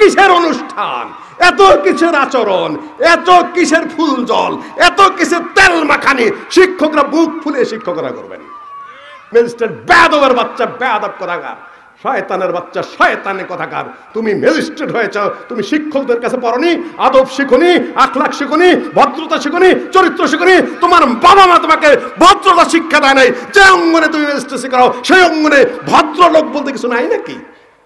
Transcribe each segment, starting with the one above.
কিসের অনুষ্ঠান, এত কিসের আচরণ, এত কিসের ফুল জল, এত কিসের তেল মাখানি শিক্ষকরা বুক ফুলে শিক্ষকরা করবেন? ম্যাজিস্ট্রেট বেয়াদবের বাচ্চা, বেয়াদব কোথাকার, শয়তানের বাচ্চা, শয়তানের কথাকার। তুমি ম্যাজিস্ট্রেট হয়েছ, তুমি শিক্ষকদের কাছে পড়নি, আদব শিখনি, আখলাক শিখনি, ভদ্রতা শিখনি, চরিত্র শিখনি। তোমার বাবা মা তোমাকে ভদ্রতা শিক্ষা দেয় নাই। যে অঙ্গনে তুমি ম্যাজিস্ট্রেট শিখাও সেই অঙ্গনে ভদ্রলোক বলতে কিছু নাই নাকি?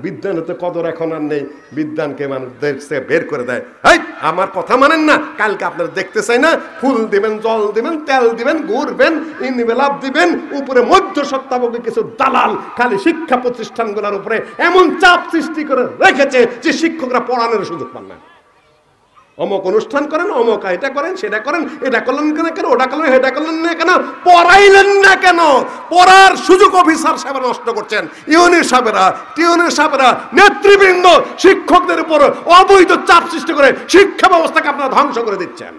বিদ্যানের তো কদর এখন আর নেই, বিদ্যানকে মানুষ দেখছে বের করে দেয়। এই আমার কথা মানেন না, কালকে আপনারা দেখতে চাই না, ফুল দিবেন, জল দিবেন, তেল দিবেন, ঘুরবেন, ইনভেলাপ দিবেন, উপরে মধ্য সত্তাভোগী কিছু দালাল খালি শিক্ষা প্রতিষ্ঠানগুলোর উপরে এমন চাপ সৃষ্টি করে রেখেছে যে শিক্ষকরা পড়ানোর সুযোগ পান না। অমুক অনুষ্ঠান করেন, অমুক এটা করেন, সেটা করেন, এটা করলেন কেন, ওটা করলেন, এটা করলেন না কেন, পড়াইলেন না কেন? পড়ার সুযোগ অফিসার সাহেবরা নষ্ট করছেন, ইউনিট সাহেবরা, টিউনিট সাহেবরা, নেতৃবৃন্দ শিক্ষকদের উপর অবৈধ চাপ সৃষ্টি করে শিক্ষা ব্যবস্থাকে আপনারা ধ্বংস করে দিচ্ছেন।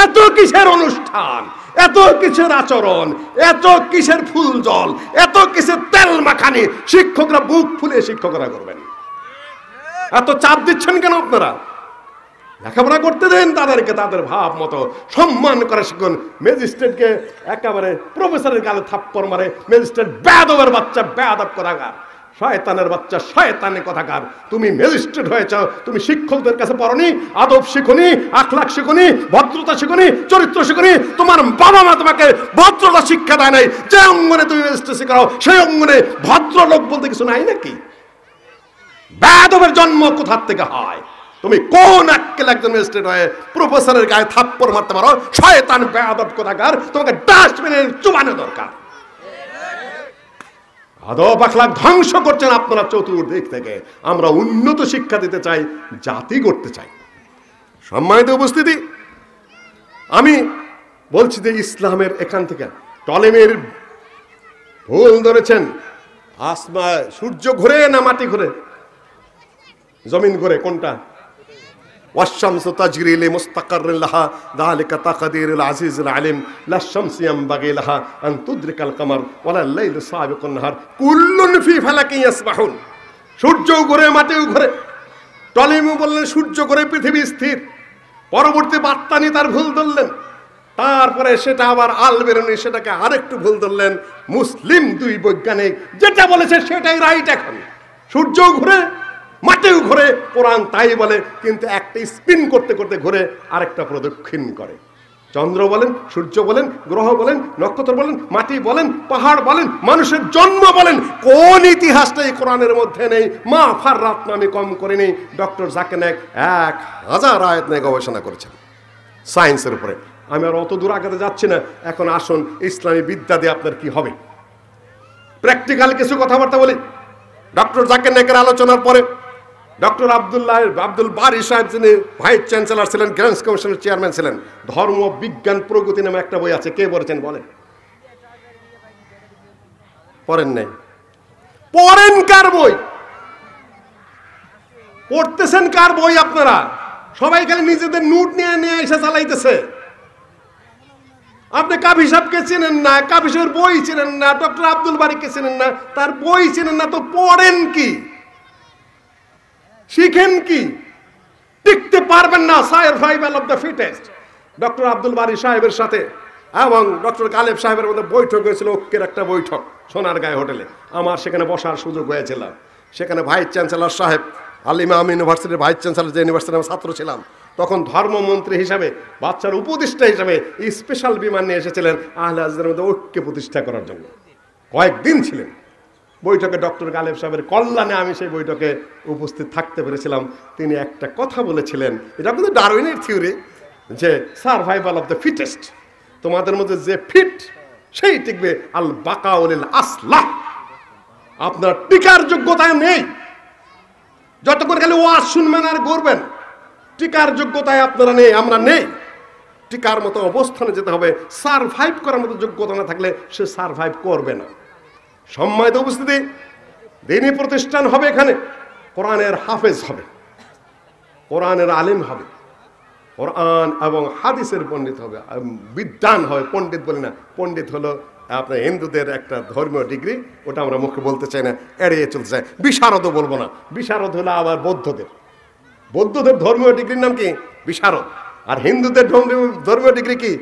এত কিসের অনুষ্ঠান, এত কিসের আচরণ, এত কিসের ফুল জল, এত কিসের তেল মাখানি শিক্ষকরা বুক ফুলে শিক্ষকরা করবেন? এত চাপ দিচ্ছেন কেন আপনারা? লেখাপড়া করতে দেন তাদেরকে, তাদের ভাব মতো সম্মান করে শিখুন। ম্যাজিস্ট্রেটকে একেবারে প্রফেসরের গালে থাপ্পড় মারে, ম্যাজিস্ট্রেট বেয়াদবের বাচ্চা, বেয়াদব কোথাকার, শয়তানের বাচ্চা, শয়তানের কথাকার। তুমি ম্যাজিস্ট্রেট হয়েছ, তুমি শিক্ষকদের কাছে পড়নি, আদব শিখনি, আখলাক শিখনি, ভদ্রতা শিখনি, চরিত্র শিখনি। তোমার বাবা মা তোমাকে ভদ্রতা শিক্ষা দেয় নাই। যে অঙ্গনে তুমি ম্যাজিস্ট্রেট শিখাও সেই অঙ্গনে ভদ্রলোক বলতে কিছু নাই নাকি? বেয়াদবের জন্ম কোথার থেকে হয়? তুমি কোন আক্কেল একজন ম্যাজিস্ট্রেট হয়ে প্রফেসরের গায়ে থাপ্পড় মারতে পারো? শয়তান বেয়াদব কোথাকার, তোমাকে ডাস্টবিনে চুবানো দরকার। আদব আখলাক ধ্বংস করছেন আপনারা চতুর্দিক থেকে। আমরা উন্নত শিক্ষা দিতে চাই, জাতি করতে চাই। সম্মানিত উপস্থিতি, আমি বলছি যে ইসলামের এখান থেকে টলেমির ভুল ধরেছেন। আসমা সূর্য ঘুরে না মাটি ঘুরে, জমিন ঘুরে? কোনটা? والشمس تجري لمستقر لها ذلك تقدير العزيز العليم لا الشمس ينبغي لها أن تدرك القمر ولا الليل سابق النهار كل في فلك يسبحون। সূর্য ঘুরে, মাটিও ঘুরে। টলেমি বললেন সূর্য ঘুরে, পৃথিবী স্থির। পরবর্তী বার্তানি তার ভুল ধরলেন, তারপরে সেটা আবার আলবেরনি সেটাকে আরেকটু ভুল ধরলেন। মুসলিম দুই বৈজ্ঞানিক যেটা বলেছে সেটাই রাইট। এখন সূর্যও ঘুরে, মাটিও ঘুরে, কোরআন তাই বলে, কিন্তু একটা স্পিন করতে করতে ঘুরে আরেকটা প্রদক্ষিণ করে। চন্দ্র বলেন, সূর্য বলেন, গ্রহ বলেন, নক্ষত্র বলেন, মাটি বলেন, পাহাড় বলেন, মানুষের জন্ম বলেন, কোন ইতিহাসটা এই কোরআনের মধ্যে নেই? মা ফাররাত আমি কম করিনি। ডক্টর জাকির নায়েক 1000 আয়াত নিয়ে গবেষণা করেছেন সায়েন্সের উপরে। আমি আর অত দূর আগাতে যাচ্ছি না। এখন আসুন ইসলামী বিদ্যা দিয়ে আপনার কি হবে, প্র্যাকটিক্যাল কিছু কথাবার্তা বলি। ডক্টর জাকির নায়েকের আলোচনার পরে ডক্টর আব্দুল বারী সাহেব, যিনি ভাইস চ্যান্সেলর ছিলেন, গ্র্যান্টস কমিশনের চেয়ারম্যান ছিলেন, ধর্ম বিজ্ঞান প্রগতি নামে একটা বই আছে। কে বলেছেন বলেন? পড়েন নাই? পড়েন কার বই? পড়তেছেন কার বই আপনারা? সবাই খালি নিজেদের নোট নিয়ে নিয়ে এসে চালাইতেছে। আপনি কাফি সাহেবকে চেনেন না, কাফি সাহেবের বই চেনেন না, ডক্টর আব্দুল বারীকে চেনেন না, তার বই চেনেন না, তো পড়েন কি? শিখেন কি? টিকতে পারবেন না। Survival of the fittest. Doctor Abdul Bari সাহেবের সাথে এবং ডক্টর গালেব সাহেবের মধ্যে বৈঠক হয়েছিল, ঐক্যের একটা বৈঠক সোনারগাঁও হোটেলে। আমার সেখানে বসার সুযোগ হয়েছিল। সেখানে ভাইস চ্যান্সেলর সাহেব, আল ইমাম ইউনিভার্সিটির ভাইস চ্যান্সেলর, যে ইউনিভার্সিটির আমি ছাত্র ছিলাম, তখন ধর্মমন্ত্রী হিসাবে, বাচ্চার উপদেষ্টা হিসাবে স্পেশাল বিমান নিয়ে এসেছিলেন আহলে হাদিসদের মধ্যে ঐক্য প্রতিষ্ঠা করার জন্য। কয়েকদিন ছিলেন বৈঠকে। ডক্টর গালেব সাহেবের কল্যাণে আমি সেই বৈঠকে উপস্থিত থাকতে পেরেছিলাম। তিনি একটা কথা বলেছিলেন, এটা কিন্তু ডারউইনের থিওরি, যে সার্ভাইভাল অফ দ্য ফিটেস্ট, তোমাদের মধ্যে যে ফিট সেই টিকবে, আল বাকাউলিল আসলাহ। আপনার টিকার যোগ্যতা নেই, যতক্ষণ খালি ওয়াজ শুনবেন আর করবেন। টিকার যোগ্যতায় আপনারা নেই, আমরা নেই। টিকার মতো অবস্থানে যেতে হবে। সারভাইভ করার মতো যোগ্যতা না থাকলে সে সারভাইভ করবে না। সম্মানিত উপস্থিতি, দ্বীনি প্রতিষ্ঠান হবে, এখানে কোরআনের হাফেজ হবে, কোরআনের আলিম হবে, কোরআন এবং হাদিসের পণ্ডিত হবে, বিদ্বান হবে। পণ্ডিত বলি না, পণ্ডিত হলো আপনার হিন্দুদের একটা ধর্মীয় ডিগ্রি, ওটা আমরা মুখে বলতে চাই না, এড়িয়ে চলতে চাই। বিশারদও বলবো না, বিশারদ হলো আবার বৌদ্ধদের। বৌদ্ধদের ধর্মীয় ডিগ্রির নাম কি? বিশারদ। আর হিন্দুদের ধর্মীয় ডিগ্রি কি?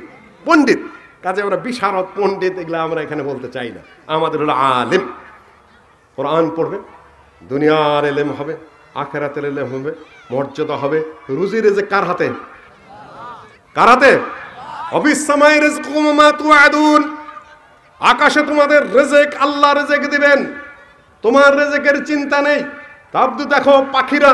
পণ্ডিত। কাজে আমরা বিশারদ পণ্ডিত এগুলো আমরা এখানে বলতে চাই না। আমাদের হলো আলেম। কোরআন পড়বে, দুনিয়ার এলেম হবে, আখেরাতের এলেম হবে, মর্যাদা হবে। রুজি রেজেক কার হাতে? কার হাতে? অবিসসামাই রিজকুম ওয়া মা তুআদুন। আকাশে তোমাদের রেজেক, আল্লাহ রেজেক দিবেন, তোমার রেজেকের চিন্তা নেই। তাবদু দেখো পাখিরা,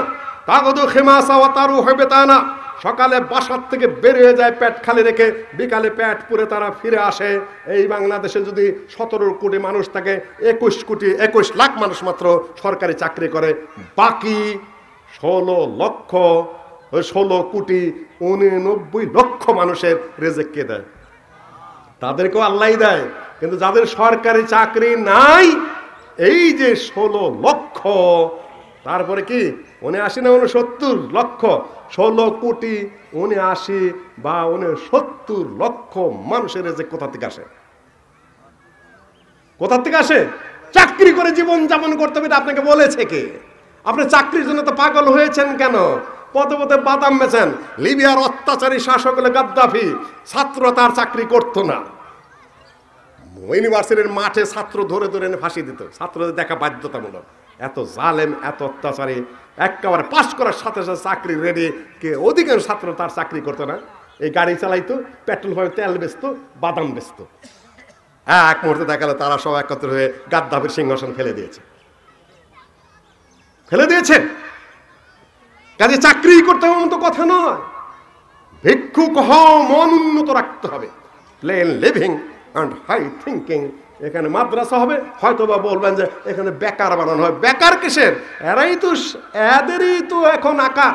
তাগদু খিমাসা ওয়া তারুহু বিতানা, সকালে বাসার থেকে বের হয়ে যায় পেট খালি রেখে, বিকালে পেট পুরে তারা ফিরে আসে। এই বাংলাদেশে যদি 17 কোটি মানুষ থাকে, 21 লাখ মানুষ মাত্র সরকারি চাকরি করে, বাকি 16 কোটি 89 লক্ষ মানুষের রেজেক কে দেয়? তাদেরকেও আল্লাহই দেয়। কিন্তু যাদের সরকারি চাকরি নাই, এই যে 16 লক্ষ, তারপরে কি 79 না 69 লক্ষ, 16 কোটি 79 বা 69 লক্ষ মানুষের রেজেক কোথা থেকে আসে? কোথা থেকে আসে? চাকরি করে জীবন যাপন করতে হবে, আপনাকে বলেছে কে? আপনি চাকরির জন্য তো পাগল হয়েছেন কেন? পদে পদে বাদাম বেচেন। লিবিয়ার অত্যাচারী শাসক হলো গাদ্দাফি, ছাত্র তার চাকরি করতো না। ইউনিভার্সিটির মাঠে ছাত্র ধরে ধরে এনে ফাঁসি দিত, ছাত্রদের দেখা বাধ্যতামূলক। এত জালেম, এত অত্যাচারী, একেবারে পাশ করার সাথে সাথে চাকরি রেডি। কে? অধিকাংশ ছাত্র তার চাকরি করতো না, এই গাড়ি চালাইতো, পেট্রোল পাম্পে তেল বেচতো, বাদাম বেচতো। এক মুহূর্তে দেখালো তারা সব একত্র হয়ে গাদ্দাফির সিংহাসন ফেলে দিয়েছে, ফেলে দিয়েছে। কাজে চাকরি করতে হবে এমন তো কথা নয়। ভিক্ষুক হও, মন উন্নত রাখতে হবে, plain living and high thinking. এখানে মাদ্রাসা হবে, হয়তো বা বলবেন যে এখানে বেকার বানানো হয়। বেকার কিসের? এদেরই তো এখন আকার।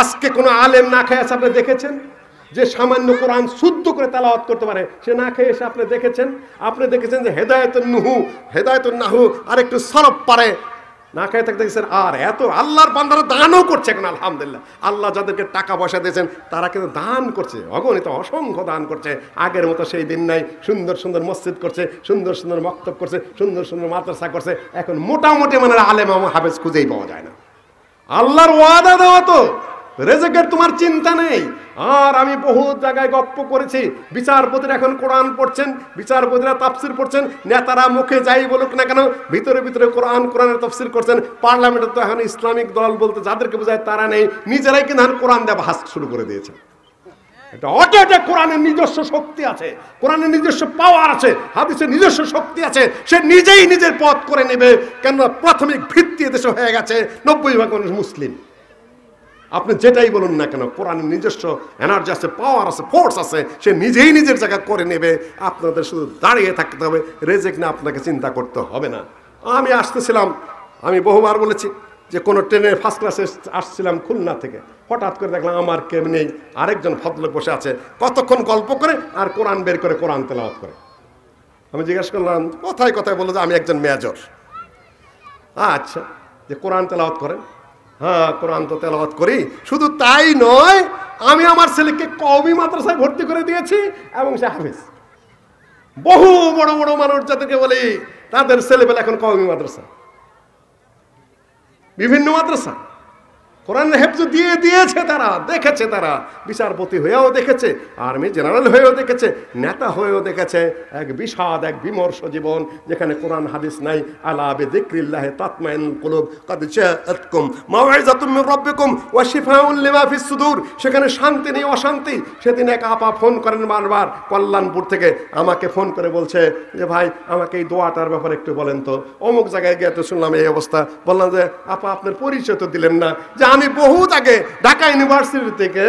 আজকে কোনো আলেম না খেয়ে আপনি দেখেছেন যে সামান্য কোরআন শুদ্ধ করে তেলাওয়াত করতে পারে? সে না খেয়ে এসে আপনি দেখেছেন? আপনি দেখেছেন যে হেদায়েতুন নাহু আর একটু সরব পারে? না খেয়ে থাকতে দেখেছেন। আর এত আল্লাহর বান্দারা দানও করছে এখন, আলহামদুলিল্লাহ। আল্লাহ যাদেরকে টাকা পয়সা দিয়েছেন তারা কিন্তু দান করছে, অগণিত অসংখ্য দান করছে। আগের মতো সেই দিন নাই। সুন্দর সুন্দর মসজিদ করছে, সুন্দর সুন্দর মক্তব করছে, সুন্দর সুন্দর মাদ্রাসা করছে। এখন মোটামুটি মানে আলেম হাফেজ খুঁজেই পাওয়া যায় না। আল্লাহর ওয়াদা দেওয়া তো রেজেকের তোমার চিন্তা নেই। আর আমি বহু জায়গায় গপ্প করেছি, বিচারপতিরা এখন কোরআন পড়ছেন, বিচারপতিরা তাফসির পড়ছেন, নেতারা মুখে যাই বলুক না কেন ভিতরে ভিতরে কোরআনের তাফসির করছেন। পার্লামেন্টে তো এখন ইসলামিক দল বলতে যাদেরকে বোঝায় তারা নেই, নিজেরাই কিন্তু এখন কোরআন দেওয়া হাস শুরু করে দিয়েছে। এটা অটোটা কোরআনের নিজস্ব শক্তি আছে, কোরআনের নিজস্ব পাওয়ার আছে, হাদিসের নিজস্ব শক্তি আছে। সে নিজেই নিজের পথ করে নেবে, কেননা প্রাথমিক ভিত্তি দেশে হয়ে গেছে 90% মানুষ মুসলিম। আপনি যেটাই বলুন না কেন, কোরআনের নিজস্ব এনার্জি আছে, পাওয়ার আছে, ফোর্স আছে। সে নিজেই নিজের জায়গা করে নেবে। আপনাদের শুধু দাঁড়িয়ে থাকতে হবে, রেজেক না আপনাকে চিন্তা করতে হবে না। আমি আসতেছিলাম, আমি বহুবার বলেছি যে কোনো ট্রেনে ফার্স্ট ক্লাসে আসছিলাম খুলনা থেকে, হঠাৎ করে দেখলাম আমার কেউ নেই, আরেকজন ভদ্রলোক বসে আছে, কতক্ষণ গল্প করে আর কোরআন বের করে কোরআন তেলাওয়াত করে। আমি জিজ্ঞাসা করলাম কথায় কথায় বললো যে আমি একজন মেজর। আচ্ছা, যে কোরআন তেলাওয়াত করেন? হ্যাঁ, কোরআন তো তেলাওয়াত করি। শুধু তাই নয়, আমি আমার ছেলেকে কওমি মাদ্রাসায় ভর্তি করে দিয়েছি এবং সে হাফেজ। বহু বড় বড় মানুষ যাদেরকে বলি তাদের ছেলেবেলা এখন কওমি মাদ্রাসা, বিভিন্ন মাদ্রাসা কোরআন হেফজ দিয়ে দিয়েছে। তারা দেখেছে, তারা বিচারপতি হয়েও দেখেছে, আর্মি জেনারেল হয়েও দেখেছে, নেতা হয়েও দেখেছে। এক বিষাদ, এক বিমর্ষ জীবন যেখানে কোরআন হাদিস নাই। আলা বিযিকরিল্লাহি তাতমাইনুল কুলুব কাদ জাআতকুম মাউইযাতুম মির রাব্বিকুম ওয়া শিফাউন লিমা ফিস সুদূর। সেখানে শান্তি নেই, অশান্তি। সেদিন এক আপা ফোন করেন বারবার কল্যাণপুর থেকে, আমাকে ফোন করে বলছে যে ভাই আমাকে এই দোয়াটার ব্যাপারে একটু বলেন তো। অমুক জায়গায় গিয়ে তো শুনলাম এই অবস্থা। বললাম যে আপা আপনার পরিচয় তো দিলেন না। যে আমি বহুত আগে ঢাকা ইউনিভার্সিটি থেকে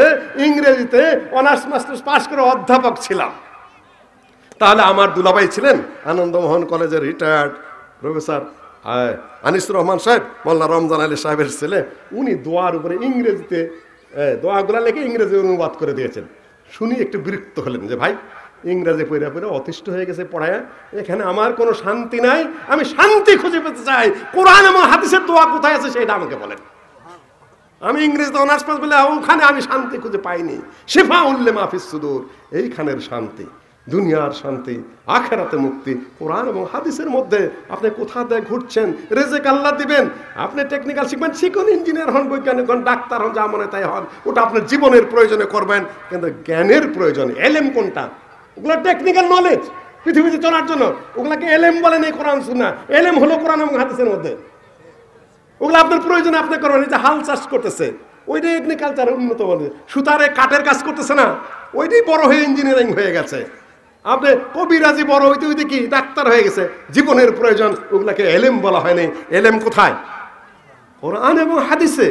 ইংরেজিতে অনার্স মাস্টার্স পাস করে অধ্যাপক ছিলাম। তাহলে আমার দুলাভাই ছিলেন আনন্দমোহন কলেজের রিটায়ার্ড প্রফেসর আনিসুর রহমান সাহেব, মোল্লা রমজান আলী সাহেবের ছেলে। উনি দোয়ার উপরে ইংরেজিতে দোয়াগুলা লিখে ইংরেজি অনুবাদ করে দিয়েছেন। শুনি একটু বিরক্ত হলেন যে ভাই ইংরেজি পড়ে পড়ে অতিষ্ঠ হয়ে গেছে পড়ায়, এখানে আমার কোনো শান্তি নাই, আমি শান্তি খুঁজে পেতে চাই। কোরআন এবং হাদিসের দোয়া কোথায় আছে সেটা আমাকে বলেন। আমি ইংরেজিতে অনার্স পাস বলে ওখানে আমি শান্তি খুঁজে পাইনি। শিফাউল লিমা ফিস সুদূর, এইখানের শান্তি। দুনিয়ার শান্তি, আখেরাতে মুক্তি। কোরআন এবং হাদিসের মধ্যে আপনি কোথা দিয়ে ঘুরছেন? রেজেক আল্লাহ দিবেন, আপনি টেকনিক্যাল শিখবেন, শিখুন, ইঞ্জিনিয়ার হন, বৈজ্ঞানিক হন, ডাক্তার হন, যা মনে তাই হন, ওটা আপনার জীবনের প্রয়োজনে করবেন। কিন্তু জ্ঞানের প্রয়োজন, এলেম কোনটা? ওগুলো টেকনিক্যাল নলেজ পৃথিবীতে চলার জন্য, ওগুলাকে এলেম বলেন এই কোরআন সুন্নাহ। এলেম হলো কোরআন এবং হাদিসের মধ্যে, ওগুলো আপনার প্রয়োজনে আপনি করবেন। এই যে হাল চাষ করতেছে, ওইটাই এগ্রিকালচার উন্নত বলে, সুতারে কাঠের কাজ করতেছে না, ওইটাই বড় হয়ে ইঞ্জিনিয়ারিং হয়ে গেছে। আপনি কবিরাজি বড় হইতে হইতে কি ডাক্তার হয়ে গেছে। জীবনের প্রয়োজন, ওগুলাকে এলেম বলা হয়নি। এলেম কোথায়? কোরআন এবং হাদিসে।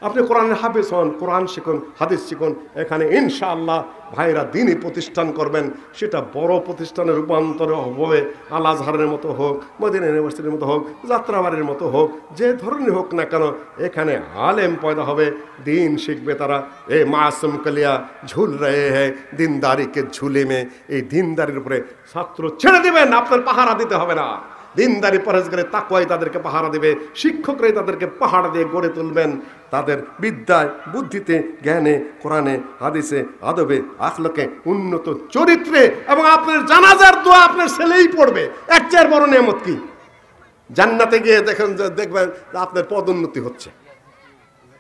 আপনি কোরআনের হাফেজ হন, কোরআন শিখুন, হাদিস শিখুন। এখানে ইনশাআল্লাহ ভাইরা দিনই প্রতিষ্ঠান করবেন, সেটা বড় প্রতিষ্ঠানে রূপান্তর হবে। আল আজহারের মতো হোক, মদিনা ইউনিভার্সিটির মতো হোক, যাত্রাবাড়ির মতো হোক, যে ধরনের হোক না কেন, এখানে আলেম পয়দা হবে, দিন শিখবে তারা। এ মাসুম কলিয়া ঝুল রহে হ্যায় দিনদারি কে ঝুলে মে, এই দিনদারির উপরে ছাত্র ছেড়ে দিবেন, আপনার পাহারা দিতে হবে না। দিনদারি পরহেজগারে তাকওয়াই তাদেরকে পাহারা দেবে, শিক্ষকরাই তাদেরকে পাহারা দিয়ে গড়ে তুলবেন। তাদের বিদ্যায়, বুদ্ধিতে, জ্ঞানে, কোরআনে, হাদিসে, আদবে, আখলাকে, উন্নত চরিত্রে। এবং আপনার জানাজার দোয়া আপনার ছেলেই পড়বে। এর চেয়ে বড় নিয়ামত কি? জান্নাতে গিয়ে দেখবেন আপনার পদোন্নতি হচ্ছে,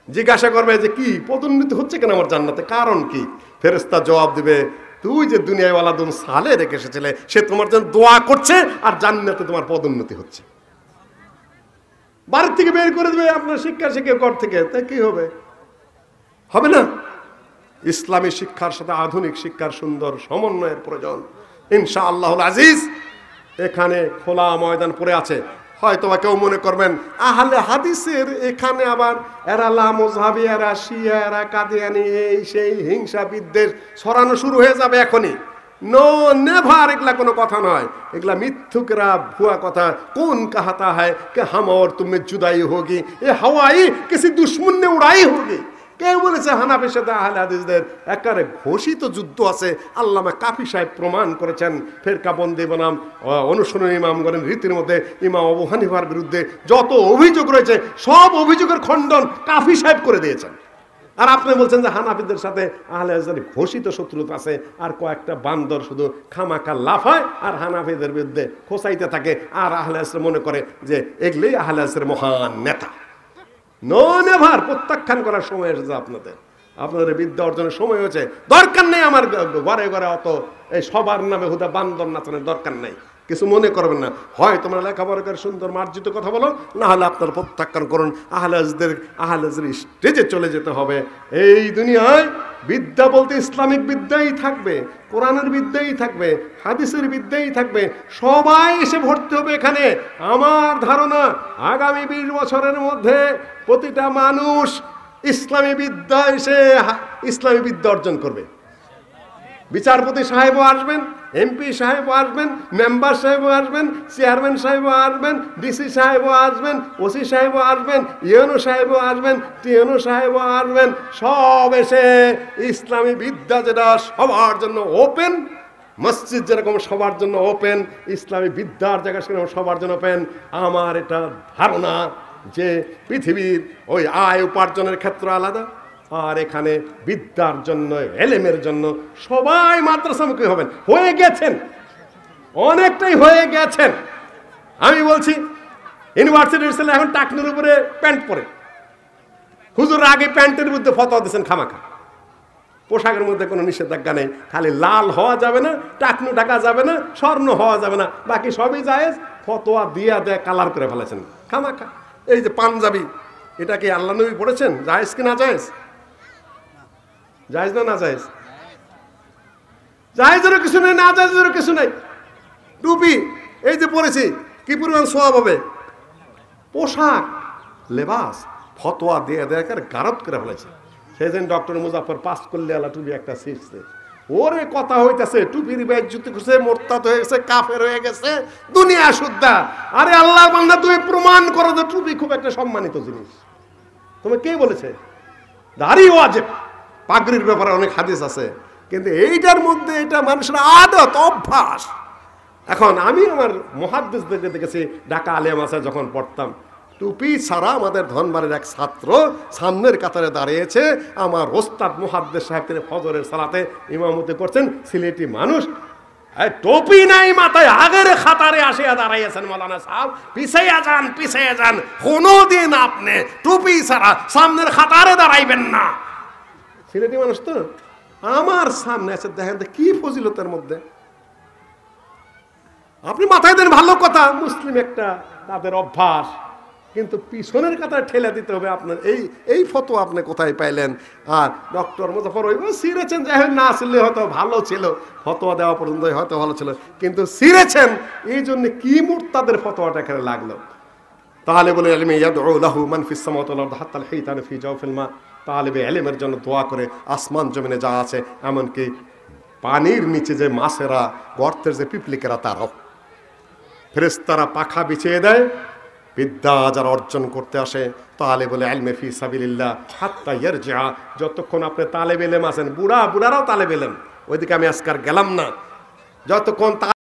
জিজ্ঞাসা করবে যে কি পদোন্নতি হচ্ছে কেন আমার জান্নাতে, কারণ কি? ফেরেশতা জবাব দিবে, তুই যে দুনিয়ায় ওয়ালাদুন সালে রেখে এসেছিলে, সে তোমার জন্য দোয়া করছে, আর জান্নাতে তোমার পদোন্নতি হচ্ছে। বাড়ির থেকে বের করে দেবে আপনার শিক্ষা শিখে ঘর থেকে, তাই কি হবে? হবে না। ইসলামী শিক্ষার সাথে আধুনিক শিক্ষার সুন্দর সমন্বয়ের প্রয়োজন। ইনশাআল্লাহুল আজিজ এখানে খোলা ময়দান পড়ে আছে। হয়তো কেউ মনে করবেন আহলে হাদিসের এখানে আবার এরা লামজহাবি, এরা শিয়া, এরা কাদিয়ানি, এই সেই হিংসা বিদ্বেষ ছড়ানো শুরু হয়ে যাবে এখনই। নো নেভার, এগুলা কোনো কথা নয়, এগুলা মিথ্যুকরা ভুয়া কথা। কোন কাহাতা হয় কে হাম और तुम में जुदाई होगी, ये हवाई किसी दुश्मन ने उड़ाई होगी। কে বলেছে হানাফির সাথে আহলে হাদিসদের একেবারে ঘোষিত যুদ্ধ আছে? আল্লামা কাফি সাহেব প্রমাণ করেছেন। ফেরকাবন্দি বনাম অনুসরণী ইমামগণের রীতির মধ্যে ইমাম আবু হানিফার বিরুদ্ধে যত অভিযোগ রয়েছে, সব অভিযোগের খণ্ডন কাফি সাহেব করে দিয়েছেন। আর আপনি বলছেন যে হানাফিদের সাথে আহলে হাদিসের ঘোষিত শত্রুতা আছে, আর কয়েকটা বান্দর শুধু খামাখা লাফায় আর হানাফিদের বিরুদ্ধে খোঁচাইতে থাকে, আর আহলে হাদিস মনে করে যে এগুলোই আহলে হাদিসের মহান নেতা। নো নেভার, প্রত্যাখ্যান করার সময় এসেছে আপনাদের। আপনাদের বিদ্যা অর্জনের সময় হয়েছে। দরকার নেই আমার ঘরে ঘরে অত এই সবার নামে হুদা বান্দর নাচানোর দরকার নেই। কিছু মনে করবেন না, হয় তোমরা লেখাপড়া করে সুন্দর মার্জিত কথা বলো, না হলে আপনার প্রত্যাখ্যান করুন। আহলে হাদিসদের স্টেজে চলে যেতে হবে। এই দুনিয়ায় বিদ্যা বলতে ইসলামিক বিদ্যাই থাকবে, কোরআনের বিদ্যাই থাকবে, হাদিসের বিদ্যাই থাকবে। সবাই এসে ভর্তি হবে এখানে। আমার ধারণা আগামী 20 বছরের মধ্যে প্রতিটা মানুষ ইসলামী বিদ্যা এসে ইসলামী বিদ্যা অর্জন করবে। বিচারপতি সাহেবও আসবেন, এমপি সাহেবও আসবেন, মেম্বার সাহেবও আসবেন, চেয়ারম্যান সাহেবও আসবেন, ডিসি সাহেবও আসবেন, ওসি সাহেবও আসবেন, ইউএনও সাহেবও আসবেন, টিএনও সাহেবও আসবেন। সব এসে ইসলামী বিদ্যা যেটা সবার জন্য ওপেন, মসজিদ যেরকম সবার জন্য ওপেন, ইসলামী বিদ্যার জায়গা সেরকম সবার জন্য ওপেন। আমার এটা ধারণা যে পৃথিবীর ওই আয় উপার্জনের ক্ষেত্র আলাদা, আর এখানে বিদ্যার জন্য, এলেমের জন্য সবাই মাদ্রাসামুখী হবেন। হয়ে গেছেন, অনেকটাই হয়ে গেছেন। আমি বলছি ইউনিভার্সিটির ছেলে এখন টাকনুর উপরে প্যান্ট পরে, হুজুর আগে প্যান্টের বিরুদ্ধে ফতোয়া দিয়েছেন খামাখা। পোশাকের মধ্যে কোনো নিষেধাজ্ঞা নেই, খালি লাল হওয়া যাবে না, টাকনু ঢাকা যাবে না, স্বর্ণ হওয়া যাবে না, বাকি সবই জায়েজ। ফতোয়া দিয়া দেয় কালার করে ফেলেছেন খামাখা। এই যে পাঞ্জাবি, এটা কি আল্লাহ নবী পড়েছেন? জায়েজ কি না জায়েজ? জায়েজ না জায়েজ? জায়েজেরও কিছু নেই, না জায়েজেরও কিছু নাই। টুপি এই যে পরেছি, কি পরিমাণ সওয়াব হবে। পোশাক, লেবাস ফতোয়া দিয়ে দেয় গারত করে ফেলেছে। সেই দিন ডক্টর মুজাফর পাস করলে আল্লাহ টুপি একটা শিখছে, ওরে কথা হইতেছে টুপির বেইজ্জতি করছে, মোরতাদ হয়ে গেছে, কাফের হয়ে গেছে, দুনিয়া শুদ্ধা। আরে আল্লাহর বান্দা, তুমি প্রমাণ করো যে টুপি খুব একটা সম্মানিত জিনিস। তুমি কে বলেছে? দাড়ি ওয়াজিব, পাগড়ির ব্যাপারে অনেক হাদিস আছে, কিন্তু এইটার মধ্যে এটা মানুষের আদত, অভ্যাস। এখন আমি আমার মুহাদ্দিসদেরকে দেখেছি, ঢাকা আলিয়া মাদ্রাসায় যখন পড়তাম, টুপি ছাড়া আমাদের ধনবাড়ির এক ছাত্র সামনের কাতারে দাঁড়িয়েছে। আমার ওস্তাদ মুহাদ্দিস সাহেব তিনি ফজরের সালাতে ইমামতি করছেন, সিলেটি মানুষ। টুপি নাই মাথায়, আগের খাতারে আসিয়া দাঁড়াইয়াছেন মৌলানা সাহেব, পিছিয়ে যান, কোনোদিন আপনি টুপি ছাড়া সামনের খাতারে দাঁড়াইবেন না। সিলেটি মানুষ তো, আমার সামনে আছে, দেখেন তো কি ফজিলতের মধ্যে। আপনি মাথায় দেন ভালো কথা, মুসলিম একটা তাদের অভ্যাস, কিন্তু পিছনের কথা ঠেলে দিতে হবে আপনার। এই ফতোয়া আপনি কোথায় পাইলেন? আর ডক্টর মুজাফর হইব সিরেছেন, যাই হোক না আসলে হয়তো ভালো ছিল, ফতোয়া দেওয়া পর্যন্ত হয়তো ভালো ছিল, কিন্তু সিরেছেন এই জন্য কি মুরতাদের ফতোয়াটা এখানে লাগলো? তাহলে বলে ইলমি ইয়াদউ লাহু মান ফিস সামাওয়াতি ওয়াল আরদি হাত্তাল হিতান ফি জাওফিল মা, তালেবে ইলমের জন্য দোয়া করে আসমান জমিনে যা আছে, এমনকি পানির নিচে যে মাছেরা, গর্তের যে পিপলিকেরা, তারাও। ফেরেশতারা পাখা বিছিয়ে দেয় বিদ্যা যারা অর্জন করতে আসে, তালেবুল ইলমি ফি সাবিলিল্লাহ হাত্তা ইয়ারজিআ। যতক্ষণ আপনি তালেব ইলম আছেন, বুড়ারাও তালেব ইলম, ওইদিকে আমি আজকাল গেলাম না, যতক্ষণ